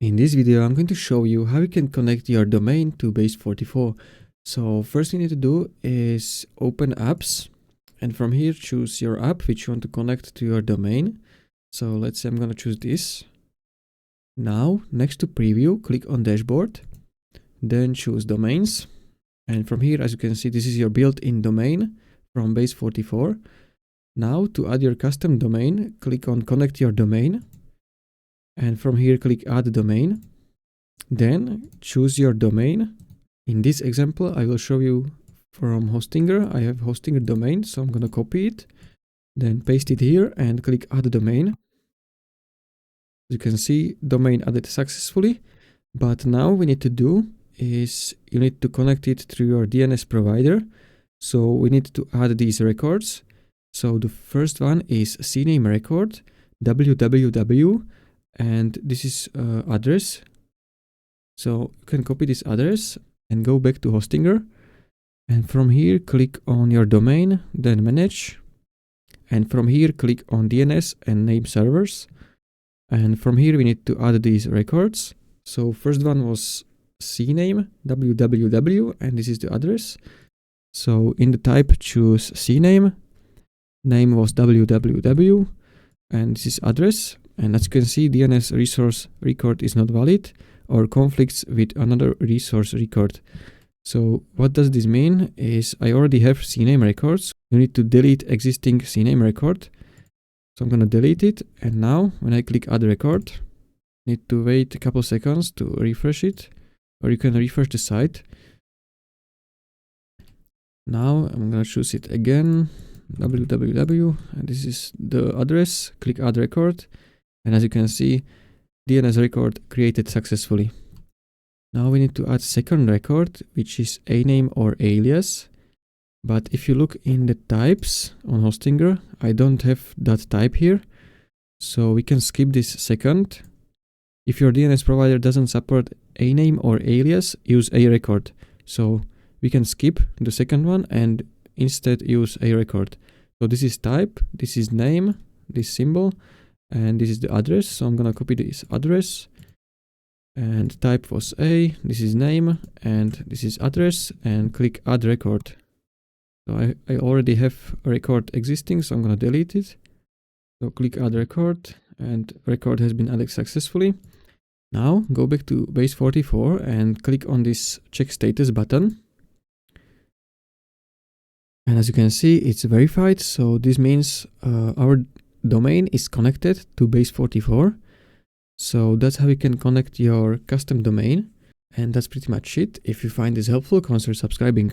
In this video, I'm going to show you how you can connect your domain to Base44. So first you need to do is open apps, and from here choose your app which you want to connect to your domain. So let's say I'm going to choose this. Now next to preview, click on dashboard, then choose domains. And from here, as you can see, this is your built-in domain from Base44. Now to add your custom domain, click on connect your domain. And from here, click add domain. Then choose your domain. In this example, I will show you from Hostinger. I have Hostinger domain, so I'm going to copy it, then paste it here and click add domain. You can see domain added successfully. But now we need to do is you need to connect it through your DNS provider. So we need to add these records. So the first one is CNAME record, www, and this is address. So you can copy this address and go back to Hostinger. And from here, click on your domain, then manage. And from here, click on DNS and name servers. And from here, we need to add these records. So first one was CNAME, www, and this is the address. So in the type, choose CNAME. Name was www, and this is address. And as you can see, DNS resource record is not valid or conflicts with another resource record. So what does this mean is I already have CNAME records. You need to delete existing CNAME record. So I'm going to delete it. And now when I click add record, need to wait a couple seconds to refresh it, or you can refresh the site. Now I'm going to choose it again, www, and this is the address. Click add record. And as you can see, DNS record created successfully. Now we need to add second record, which is a name or alias. But if you look in the types on Hostinger, I don't have that type here. So we can skip this second. If your DNS provider doesn't support a name or alias, use a record. So we can skip the second one and instead use a record. So this is type, this is name, this symbol, and this is the address. So I'm going to copy this address, and type was A, this is name, and this is address, and click add record. So I already have a record existing, so I'm going to delete it. So click add record, and record has been added successfully. Now go back to Base44 and click on this check status button. And as you can see, it's verified. So this means our domain is connected to Base44. So that's how you can connect your custom domain. And that's pretty much it. If you find this helpful, consider subscribing.